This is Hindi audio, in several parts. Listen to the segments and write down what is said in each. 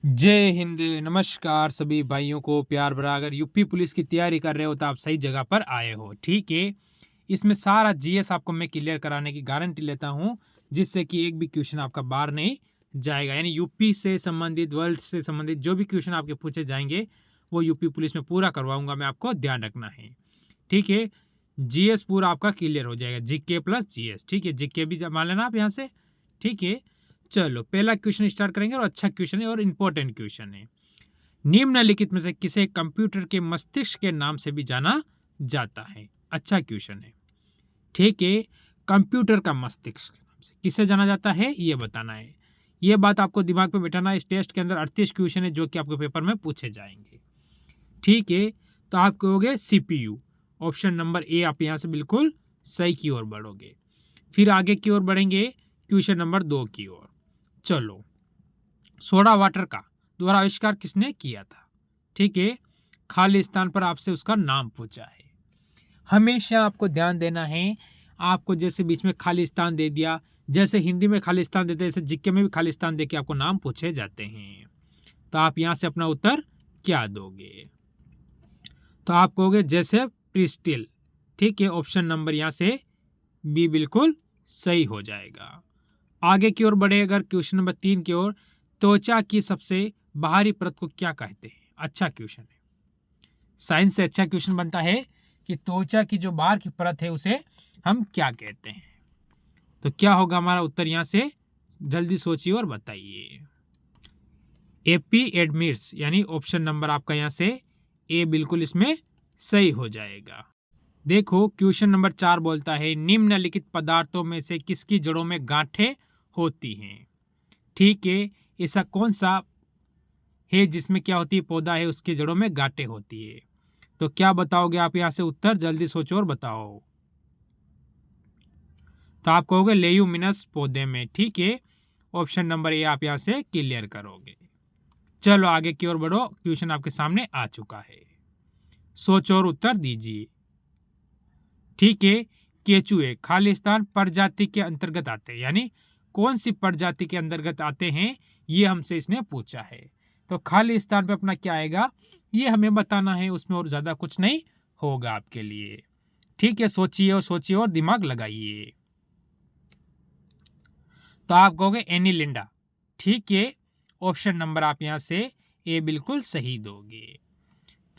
जय हिंद। नमस्कार सभी भाइयों को प्यार भरा। अगर यूपी पुलिस की तैयारी कर रहे हो तो आप सही जगह पर आए हो। ठीक है, इसमें सारा जीएस आपको मैं क्लियर कराने की गारंटी लेता हूं, जिससे कि एक भी क्वेश्चन आपका बाहर नहीं जाएगा। यानी यूपी से संबंधित, वर्ल्ड से संबंधित जो भी क्वेश्चन आपके पूछे जाएंगे वो यूपी पुलिस में पूरा करवाऊंगा मैं, आपको ध्यान रखना है। ठीक है, जीएस पूरा आपका क्लियर हो जाएगा, जीके प्लस जीएस। ठीक है, जीके भी मान लेना आप यहाँ से। ठीक है, चलो पहला क्वेश्चन स्टार्ट करेंगे और अच्छा क्वेश्चन है और इंपॉर्टेंट क्वेश्चन है। निम्नलिखित में से किसे कंप्यूटर के मस्तिष्क के नाम से भी जाना जाता है? अच्छा क्वेश्चन है। ठीक है, कंप्यूटर का मस्तिष्क के नाम से किसे जाना जाता है ये बताना है। ये बात आपको दिमाग पे बैठाना है। इस टेस्ट के अंदर 38 क्वेश्चन है जो कि आपके पेपर में पूछे जाएंगे। ठीक है, तो आप कहोगे सीपीयू। ऑप्शन नंबर ए आप यहाँ से बिल्कुल सही की ओर बढ़ोगे। फिर आगे की ओर बढ़ेंगे क्वेश्चन नंबर 2 की ओर। चलो, सोडा वाटर का द्वारा आविष्कार किसने किया था? ठीक है, खाली स्थान पर आपसे उसका नाम पूछा है। हमेशा आपको ध्यान देना है। आपको जैसे बीच में खाली स्थान दे दिया, जैसे हिंदी में खाली स्थान देते हैं, जैसे जीके में भी खाली स्थान देके आपको नाम पूछे जाते हैं। तो आप यहां से अपना उत्तर क्या दोगे? तो आप कहोगे जैसे प्रिस्टिल। ठीक है, ऑप्शन नंबर यहां से बी बिल्कुल सही हो जाएगा। आगे की ओर बढ़े अगर क्वेश्चन नंबर 3 की ओर, त्वचा की सबसे बाहरी परत को क्या कहते हैं? अच्छा क्वेश्चन है, साइंस से अच्छा क्वेश्चन बनता है कि त्वचा की जो बाहर की परत है उसे हम क्या कहते हैं। तो क्या होगा हमारा उत्तर यहां से? जल्दी सोचिए और बताइए। एपिडर्मिस, यानी ऑप्शन नंबर आपका यहां से ए बिल्कुल इसमें सही हो जाएगा। देखो क्वेश्चन नंबर 4 बोलता है निम्नलिखित पदार्थों में से किसकी जड़ों में गांठें होती हैं? ठीक है, ऐसा कौन सा है जिसमें क्या होती है, पौधा है उसकी जड़ों में गांठें होती है? तो क्या बताओगे आप यहाँ से उत्तर? जल्दी सोचो और बताओ। तो आप कहोगे लेयूमिनस पौधे में। ठीक है, ऑप्शन नंबर ए आप यहाँ से क्लियर करोगे। चलो आगे की ओर बढ़ो, क्वेश्चन आपके सामने आ चुका है, सोचो और उत्तर दीजिए। ठीक है, केचुए खालिस्तान प्रजाति के अंतर्गत आते हैं, यानी कौन सी प्रजाति के अंतर्गत आते हैं ये हमसे इसने पूछा है। तो खालिस्तान पे अपना क्या आएगा ये हमें बताना है, उसमें और ज्यादा कुछ नहीं होगा आपके लिए। ठीक है, सोचिए और दिमाग लगाइए। तो आप कहोगे एनीलिंडा। ठीक है, ऑप्शन नंबर आप यहां से ए बिल्कुल सही दोगे।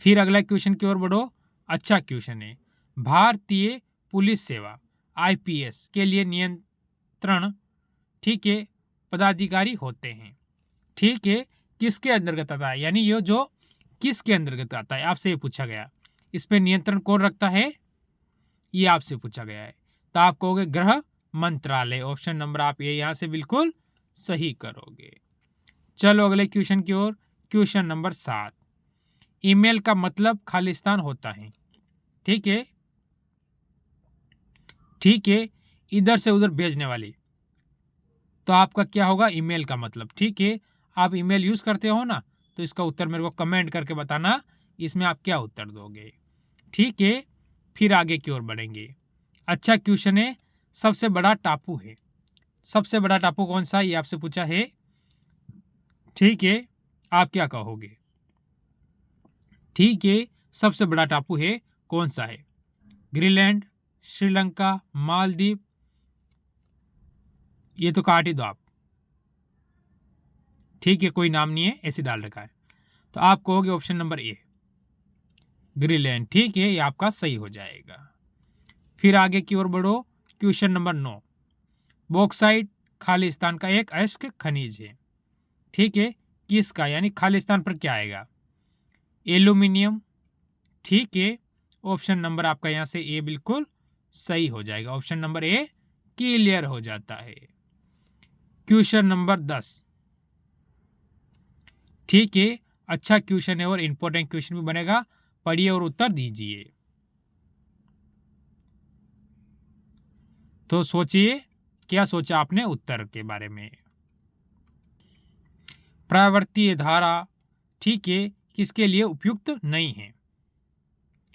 फिर अगला क्वेश्चन की ओर बढ़ो। अच्छा क्वेश्चन है, भारतीय पुलिस सेवा आईपीएस के लिए नियंत्रण, ठीक है, पदाधिकारी होते हैं। ठीक है, किसके अंतर्गत आता है, यानी ये जो किसके अंतर्गत आता है आपसे ये पूछा गया। इस पे नियंत्रण कौन रखता है ये आपसे पूछा गया है। तो आप कहोगे गृह मंत्रालय। ऑप्शन नंबर आप ये यहां से बिल्कुल सही करोगे। चलो अगले क्वेश्चन की ओर, क्वेश्चन नंबर 7। ईमेल का मतलब खालिस्तान होता है। ठीक है, ठीक है, इधर से उधर भेजने वाली। तो आपका क्या होगा ईमेल का मतलब? ठीक है, आप ईमेल यूज करते हो ना, तो इसका उत्तर मेरे को कमेंट करके बताना, इसमें आप क्या उत्तर दोगे। ठीक है, फिर आगे की ओर बढ़ेंगे। अच्छा क्वेश्चन है, सबसे बड़ा टापू है। सबसे बड़ा टापू कौन सा है ये आपसे पूछा है। ठीक है, आप क्या कहोगे? ठीक है, सबसे बड़ा टापू है कौन सा है? ग्रीनलैंड, श्रीलंका, मालदीव, ये तो काट ही दो आप। ठीक है, कोई नाम नहीं है ऐसे डाल रखा है। तो आप कहोगे ऑप्शन नंबर ए ग्रीनलैंड। ठीक है, ये आपका सही हो जाएगा। फिर आगे की ओर बढ़ो, क्वेश्चन नंबर 9। बॉक्साइट खालिस्तान का एक अयस्क खनिज है। ठीक है, किसका, यानी खालिस्तान पर क्या आएगा? एल्यूमिनियम। ठीक है, ऑप्शन नंबर आपका यहां से ए बिल्कुल सही हो जाएगा। ऑप्शन नंबर ए क्लियर हो जाता है। Question number 10। ठीक है, अच्छा क्वेश्चन है और इंपॉर्टेंट क्वेश्चन भी बनेगा, पढ़िए और उत्तर दीजिए। तो सोचिए क्या सोचा आपने उत्तर के बारे में। प्रावर्तीय धारा, ठीक है, किसके लिए उपयुक्त नहीं है?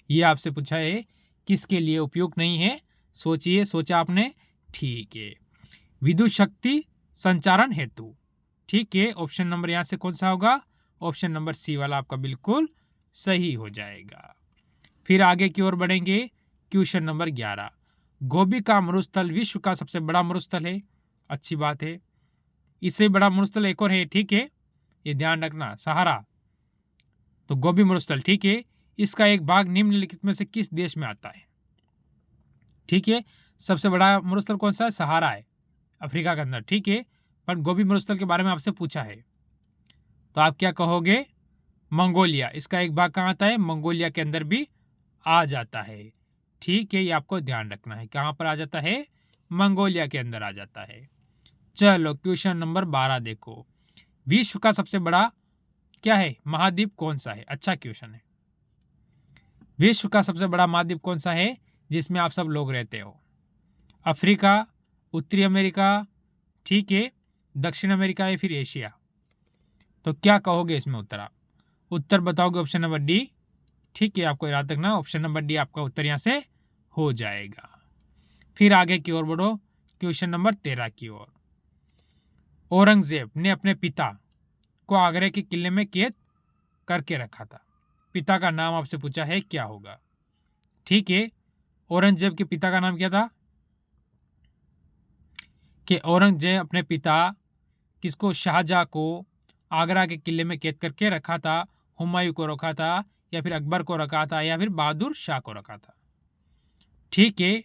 ये आपसे पूछा है किसके लिए उपयुक्त नहीं है। सोचिए, सोचा आपने? ठीक है, विद्युत शक्ति संचारण हेतु। ठीक है, ऑप्शन नंबर यहाँ से कौन सा होगा? ऑप्शन नंबर सी वाला आपका बिल्कुल सही हो जाएगा। फिर आगे की ओर बढ़ेंगे। क्वेश्चन नंबर 11, गोबी का मरुस्थल विश्व का सबसे बड़ा मरुस्थल है। अच्छी बात है। इससे बड़ा मरुस्थल एक और है, ठीक है, ये ध्यान रखना, सहारा। तो गोबी मरुस्थल, ठीक है, इसका एक भाग निम्नलिखित में से किस देश में आता है? ठीक है, सबसे बड़ा मरुस्थल कौन सा है? सहारा है, अफ्रीका के अंदर, ठीक है, पर गोबी मरुस्थल के बारे में आपसे पूछा है, तो आप क्या कहोगे? मंगोलिया। इसका एक भाग कहाँ आता है? मंगोलिया के अंदर भी आ जाता है, ठीक है, ये आपको ध्यान रखना है, कहाँ पर आ जाता है? मंगोलिया के अंदर आ जाता है। चलो क्वेश्चन नंबर 12 देखो, विश्व का सबसे बड़ा क्या है? महाद्वीप कौन सा है? अच्छा क्वेश्चन है। विश्व का सबसे बड़ा महाद्वीप कौन सा है जिसमें आप सब लोग रहते हो? अफ्रीका, उत्तरी अमेरिका, ठीक है, दक्षिण अमेरिका या फिर एशिया? तो क्या कहोगे इसमें उत्तर? आप उत्तर बताओगे ऑप्शन नंबर डी, ठीक है, आपको याद रखना ऑप्शन नंबर डी आपका उत्तर यहाँ से हो जाएगा। फिर आगे की ओर बढ़ो, क्वेश्चन नंबर 13 की ओर। औरंगजेब ने अपने पिता को आगरा के किले में कैद करके रखा था, पिता का नाम आपसे पूछा है, क्या होगा? ठीक है, औरंगजेब के पिता का नाम क्या था? कि औरंगजेब अपने पिता किसको? शाहजहां को आगरा के किले में कैद करके रखा था, हुमायूं को रखा था, या फिर अकबर को रखा था, या फिर बहादुर शाह को रखा था? ठीक है,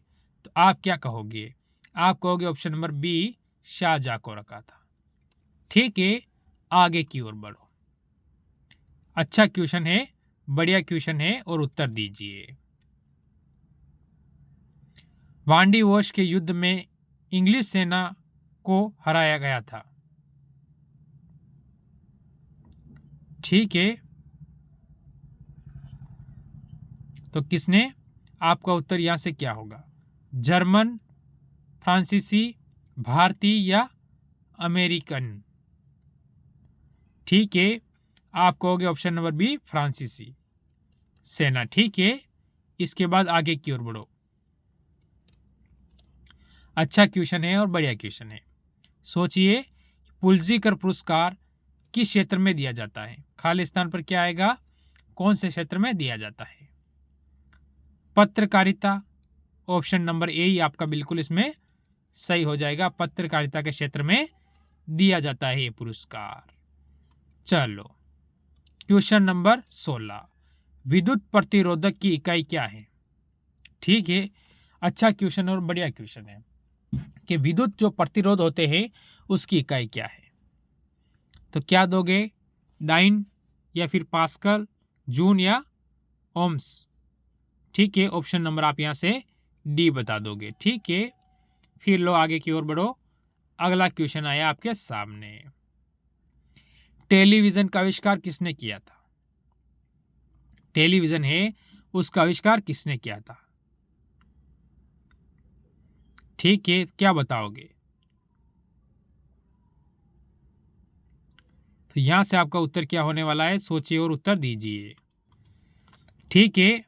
तो आप क्या कहोगे? आप कहोगे ऑप्शन नंबर बी, शाहजहां को रखा था। ठीक है, आगे की ओर बढ़ो। अच्छा क्वेश्चन है, बढ़िया क्वेश्चन है, और उत्तर दीजिए। वांडी वॉश के युद्ध में इंग्लिश सेना को हराया गया था। ठीक है, तो किसने? आपका उत्तर यहां से क्या होगा? जर्मन, फ्रांसीसी, भारतीय या अमेरिकन? ठीक है, आप कहोगे ऑप्शन नंबर बी, फ्रांसीसी सेना। ठीक है, इसके बाद आगे की ओर बढ़ो। अच्छा क्वेश्चन है और बढ़िया क्वेश्चन है। सोचिए, पुलित्जर पुरस्कार किस क्षेत्र में दिया जाता है? खालिस्तान पर क्या आएगा? कौन से क्षेत्र में दिया जाता है? पत्रकारिता, ऑप्शन नंबर ए ही आपका बिल्कुल इसमें सही हो जाएगा, पत्रकारिता के क्षेत्र में दिया जाता है ये पुरस्कार। चलो क्वेश्चन नंबर 16, विद्युत प्रतिरोधक की इकाई क्या है? ठीक है, अच्छा क्वेश्चन और बढ़िया क्वेश्चन है कि विद्युत जो प्रतिरोध होते हैं उसकी इकाई क्या है? तो क्या दोगे? डाइन या फिर पास्कल, जून या ओम्स? ठीक है, ऑप्शन नंबर आप यहां से डी बता दोगे। ठीक है, फिर लो आगे की ओर बढ़ो। अगला क्वेश्चन आया आपके सामने, टेलीविजन का आविष्कार किसने किया था? टेलीविजन है, उसका आविष्कार किसने किया था? ठीक है, क्या बताओगे? तो यहां से आपका उत्तर क्या होने वाला है? सोचिए और उत्तर दीजिए। ठीक है,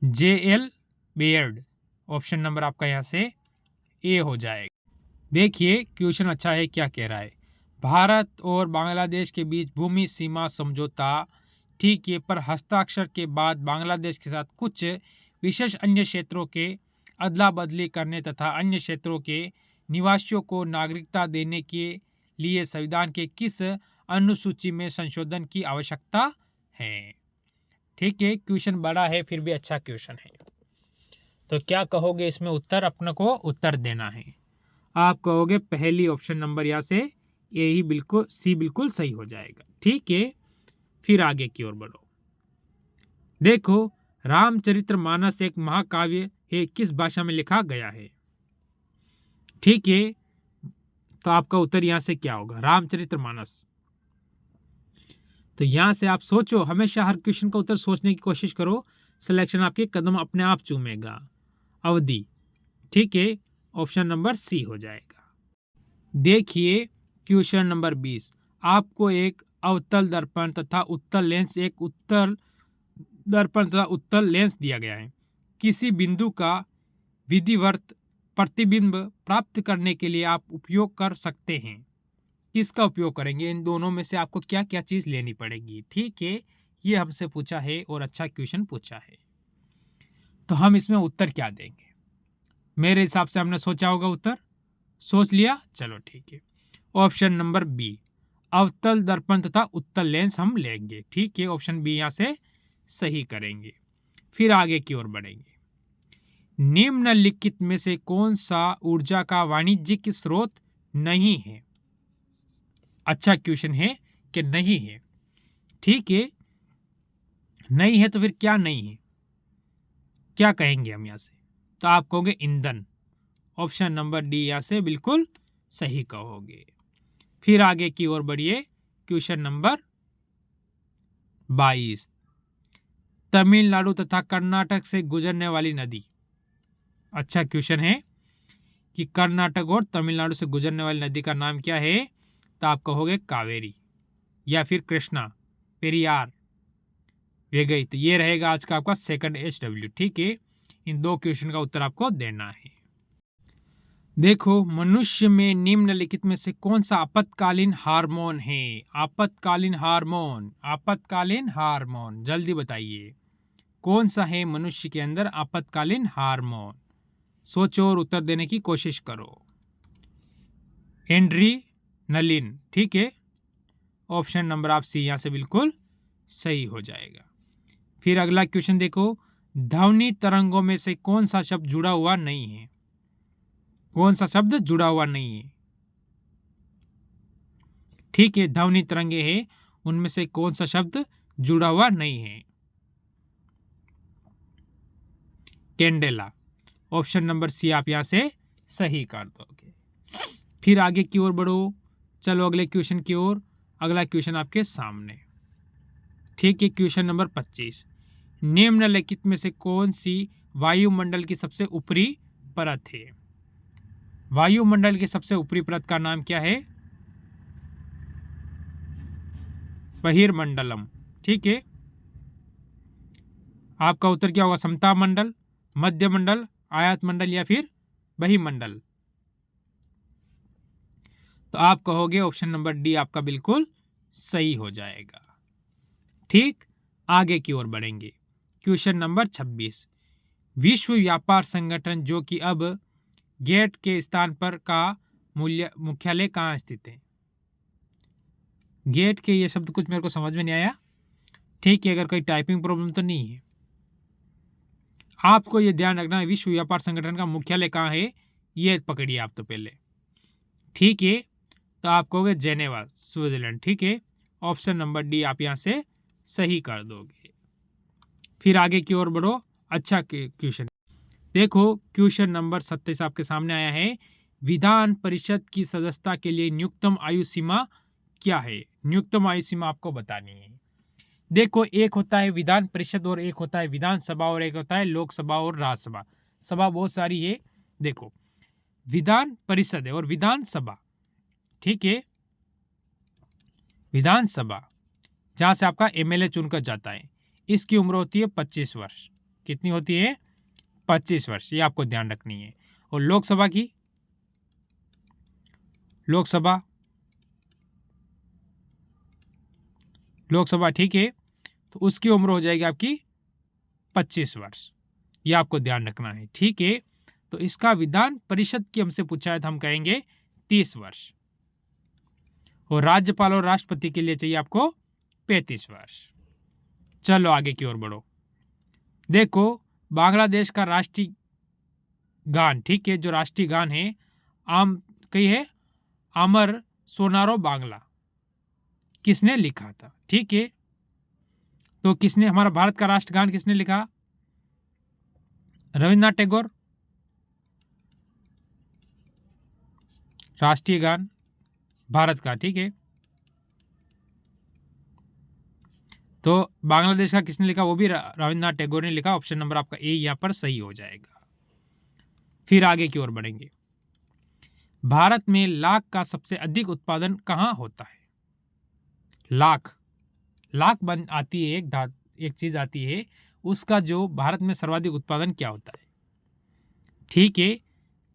जे.एल. बेयर्ड, ऑप्शन नंबर आपका यहां से ए हो जाएगा। देखिए क्वेश्चन अच्छा है, क्या कह रहा है? भारत और बांग्लादेश के बीच भूमि सीमा समझौता, ठीक है, पर हस्ताक्षर के बाद बांग्लादेश के साथ कुछ विशेष अन्य क्षेत्रों के अदला बदली करने तथा अन्य क्षेत्रों के निवासियों को नागरिकता देने के लिए संविधान के किस अनुसूची में संशोधन की आवश्यकता है? ठीक है, क्वेश्चन बड़ा है फिर भी अच्छा क्वेश्चन है, तो क्या कहोगे इसमें उत्तर? अपने को उत्तर देना है। आप कहोगे पहली ऑप्शन नंबर यहाँ से ए ही बिल्कुल, सी बिल्कुल सही हो जाएगा। ठीक है, फिर आगे की ओर बढ़ो। देखो, रामचरितमानस एक महाकाव्य है, किस भाषा में लिखा गया है? ठीक है, तो आपका उत्तर यहां से क्या होगा? रामचरितमानस। तो यहां से आप सोचो, हमेशा हर क्वेश्चन का उत्तर सोचने की कोशिश करो, सिलेक्शन आपके कदम अपने आप चूमेगा। अवधि, ठीक है, ऑप्शन नंबर सी हो जाएगा। देखिए क्वेश्चन नंबर 20, आपको एक अवतल दर्पण तथा उत्तल लेंस, एक उत्तल दर्पण तथा उत्तल लेंस दिया गया है। किसी बिंदु का विधिवत प्रतिबिंब प्राप्त करने के लिए आप उपयोग कर सकते हैं। किसका उपयोग करेंगे, इन दोनों में से आपको क्या क्या चीज़ लेनी पड़ेगी। ठीक है, ये हमसे पूछा है और अच्छा क्वेश्चन पूछा है। तो हम इसमें उत्तर क्या देंगे? मेरे हिसाब से हमने सोचा होगा, उत्तर सोच लिया, चलो ठीक है। ऑप्शन नंबर बी, अवतल दर्पण तथा उत्तल लेंस हम लेंगे। ठीक है, ऑप्शन बी यहाँ से सही करेंगे। फिर आगे की ओर बढ़ेंगे। निम्नलिखित में से कौन सा ऊर्जा का वाणिज्यिक स्रोत नहीं है? अच्छा क्वेश्चन है कि नहीं है। ठीक है, नहीं है तो फिर क्या नहीं है, क्या कहेंगे हम यहाँ से? तो आप कहोगे ईंधन। ऑप्शन नंबर डी यहाँ से बिल्कुल सही कहोगे। फिर आगे की ओर बढ़िए। क्वेश्चन नंबर 22, तमिलनाडु तथा कर्नाटक से गुजरने वाली नदी। अच्छा क्वेश्चन है कि कर्नाटक और तमिलनाडु से गुजरने वाली नदी का नाम क्या है? तो आप कहोगे कावेरी या फिर कृष्णा, पेरियार, वेगई। तो ये रहेगा आज का आपका सेकंड HW। ठीक है, इन दो क्वेश्चन का उत्तर आपको देना है। देखो, मनुष्य में निम्नलिखित में से कौन सा आपातकालीन हार्मोन है? आपातकालीन हार्मोन, आपातकालीन हार्मोन, जल्दी बताइए कौन सा है मनुष्य के अंदर आपातकालीन हार्मोन? सोचो और उत्तर देने की कोशिश करो। एड्रेनलिन। ठीक है, ऑप्शन नंबर आप सी यहाँ से बिल्कुल सही हो जाएगा। फिर अगला क्वेश्चन देखो, ध्वनि तरंगों में से कौन सा शब्द जुड़ा हुआ नहीं है? कौन सा शब्द जुड़ा हुआ नहीं है? ठीक है, ध्वनि तरंगे हैं, उनमें से कौन सा शब्द जुड़ा हुआ नहीं है? कैंडेला। ऑप्शन नंबर सी आप यहां से सही कर दोगे। फिर आगे की ओर बढ़ो, चलो अगले क्वेश्चन की ओर। अगला क्वेश्चन आपके सामने। ठीक है, क्वेश्चन नंबर 25, निम्नलिखित में से कौन सी वायुमंडल की सबसे ऊपरी परत है? वायुमंडल की सबसे ऊपरी परत का नाम क्या है? बहिर्मंडलम। ठीक है, आपका उत्तर क्या होगा? समता मंडल, मध्य मंडल, आयत मंडल या फिर बहिर्मंडल? तो आप कहोगे ऑप्शन नंबर डी आपका बिल्कुल सही हो जाएगा। ठीक, आगे की ओर बढ़ेंगे। क्वेश्चन नंबर 26, विश्व व्यापार संगठन जो कि अब गेट के स्थान पर का मुख्यालय कहाँ स्थित है? गेट के ये शब्द कुछ मेरे को समझ में नहीं आया। ठीक है, अगर कोई टाइपिंग प्रॉब्लम तो नहीं है। आपको ये ध्यान रखना है, विश्व व्यापार संगठन का मुख्यालय कहाँ है, ये पकड़िए आप तो पहले। ठीक है, तो आप कहोगे जेनेवा, स्विट्जरलैंड। ठीक है, ऑप्शन नंबर डी आप यहाँ से सही कर दोगे। फिर आगे की ओर बढ़ो। अच्छा क्वेश्चन देखो, क्वेश्चन नंबर 27 आपके सामने आया है, विधान परिषद की सदस्यता के लिए न्यूनतम आयु सीमा क्या है? न्यूनतम आयु सीमा आपको बतानी है। देखो, एक होता है विधान परिषद और एक होता है विधानसभा और एक होता है लोकसभा और राज्यसभा। सभा बहुत सारी है। देखो, विधान परिषद है और विधानसभा। ठीक है, विधानसभा जहां से आपका MLA चुनकर जाता है, इसकी उम्र होती है 25 वर्ष। कितनी होती है? 25 वर्ष, ये आपको ध्यान रखनी है। और लोकसभा की, लोकसभा ठीक है, तो उसकी उम्र हो जाएगी आपकी 25 वर्ष, ये आपको ध्यान रखना है। ठीक है, तो इसका विधान परिषद की हमसे पूछा है तो हम कहेंगे 30 वर्ष। और राज्यपाल और राष्ट्रपति के लिए चाहिए आपको 35 वर्ष। चलो आगे की ओर बढ़ो। देखो, बांग्लादेश का राष्ट्रीय गान, ठीक है, जो राष्ट्रीय गान है कही है अमर सोनारो बांग्ला, किसने लिखा था? ठीक है, तो किसने, हमारा भारत का राष्ट्रगान किसने लिखा? रविन्द्रनाथ टैगोर। राष्ट्रीय गान भारत का, ठीक है, तो बांग्लादेश का किसने लिखा? वो भी रविन्द्रनाथ टैगोर ने लिखा। ऑप्शन नंबर आपका ए यहां पर सही हो जाएगा। फिर आगे की ओर बढ़ेंगे। भारत में लाख का सबसे अधिक उत्पादन कहां होता है? लाख बन आती है, एक चीज आती है, उसका जो भारत में सर्वाधिक उत्पादन क्या होता है? ठीक है,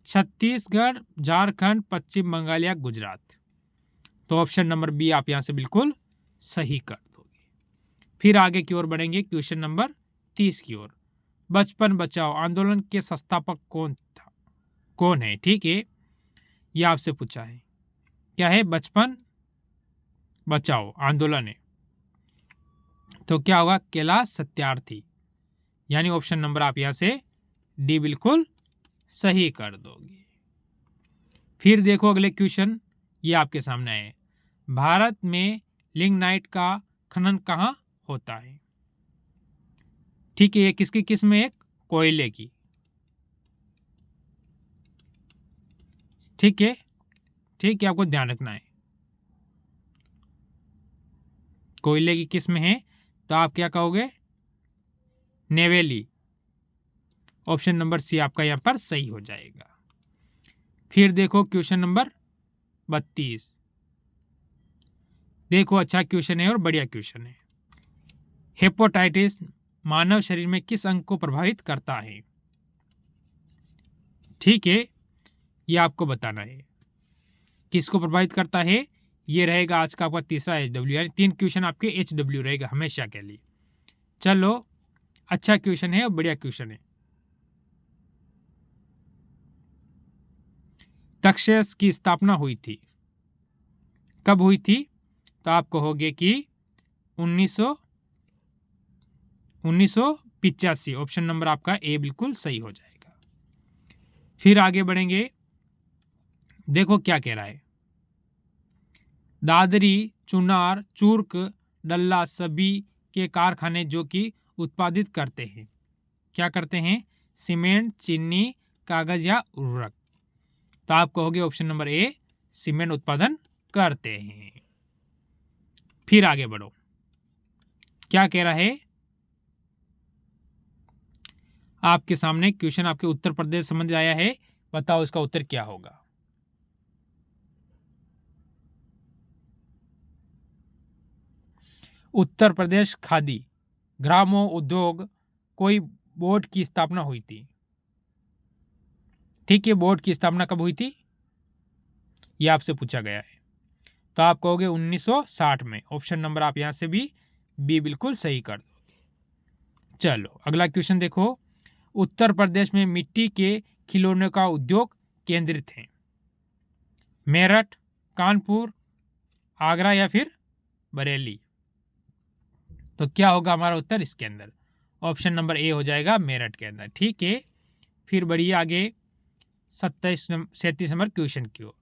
छत्तीसगढ़, झारखंड, पश्चिम बंगाल या गुजरात? तो ऑप्शन नंबर बी आप यहाँ से बिल्कुल सही कर दोगे। फिर आगे की ओर बढ़ेंगे क्वेश्चन नंबर 30 की ओर। बचपन बचाओ आंदोलन के संस्थापक कौन है? ठीक है, ये आपसे पूछा है। क्या है? बचपन बचाओ आंदोलन है, तो क्या होगा? कैलाश सत्यार्थी, यानी ऑप्शन नंबर आप यहां से डी बिल्कुल सही कर दोगे। फिर देखो अगले क्वेश्चन, ये आपके सामने है। भारत में लिग्नाइट का खनन कहाँ होता है? ठीक है, ये किसकी किस्म है? एक कोयले की। ठीक है, ठीक है, आपको ध्यान रखना है, कोयले की किस्म है, तो आप क्या कहोगे? नेवेली। ऑप्शन नंबर सी आपका यहां पर सही हो जाएगा। फिर देखो क्वेश्चन नंबर 32। देखो, अच्छा क्वेश्चन है और बढ़िया क्वेश्चन है। हेपेटाइटिस मानव शरीर में किस अंग को प्रभावित करता है? ठीक है, ये आपको बताना है किसको प्रभावित करता है। ये रहेगा आज का आपका तीसरा HW, यानी 3 क्वेश्चन आपके HW रहेगा हमेशा के लिए। चलो, अच्छा क्वेश्चन है और बढ़िया क्वेश्चन है। तक्षशिला की स्थापना हुई थी, कब हुई थी? तो आप कहोगे कि 1985। ऑप्शन नंबर आपका ए बिल्कुल सही हो जाएगा। फिर आगे बढ़ेंगे, देखो क्या कह रहा है। दादरी, चुनार, चूर्क, डल्ला सभी के कारखाने जो कि उत्पादित करते हैं, क्या करते हैं? सीमेंट, चीनी, कागज या उर्वरक। तो आप कहोगे ऑप्शन नंबर ए सीमेंट उत्पादन करते हैं। फिर आगे बढ़ो, क्या कह रहा है आपके सामने क्वेश्चन, आपके उत्तर प्रदेश संबंधित आया है, बताओ इसका उत्तर क्या होगा? उत्तर प्रदेश खादी ग्रामो उद्योग कोई बोर्ड की स्थापना हुई थी। ठीक है, बोर्ड की स्थापना कब हुई थी? यह आपसे पूछा गया है, तो आप कहोगे 1960 में। ऑप्शन नंबर आप यहां से भी बी बिल्कुल सही कर दोगे। चलो अगला क्वेश्चन देखो। उत्तर प्रदेश में मिट्टी के खिलौनों का उद्योग केंद्रित है। मेरठ, कानपुर, आगरा या फिर बरेली। तो क्या होगा हमारा उत्तर इसके अंदर? ऑप्शन नंबर ए हो जाएगा मेरठ के अंदर। ठीक है, फिर बढ़िए आगे 37 नंबर क्वेश्चन की ओर।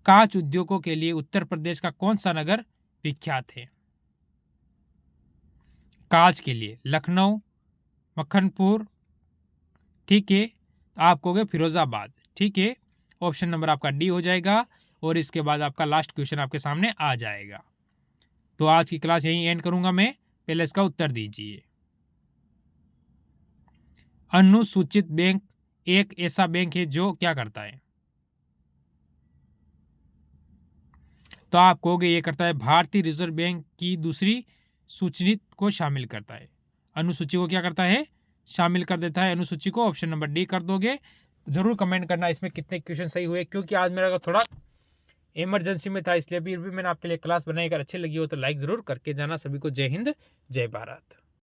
कांच उद्योगों के लिए उत्तर प्रदेश का कौन सा नगर विख्यात है? कांच के लिए लखनऊ, मक्खनपुर, ठीक है, आप कहोगे फिरोजाबाद। ठीक है, ऑप्शन नंबर आपका डी हो जाएगा। और इसके बाद आपका लास्ट क्वेश्चन आपके सामने आ जाएगा। तो आज की क्लास यहीं एंड करूंगा मैं, पहले इसका उत्तर दीजिए। अनुसूचित बैंक एक ऐसा बैंक है जो क्या करता है? तो आप कहोगे ये करता है भारतीय रिजर्व बैंक की दूसरी सूची को शामिल करता है। अनुसूची को क्या करता है? शामिल कर देता है अनुसूची को। ऑप्शन नंबर डी कर दोगे। जरूर कमेंट करना इसमें कितने क्वेश्चन सही हुए, क्योंकि आज मेरा थोड़ा इमरजेंसी में था, इसलिए भी मैंने आपके लिए क्लास बनाई। अगर अच्छी लगी हो तो लाइक जरूर करके जाना। सभी को जय हिंद, जय भारत।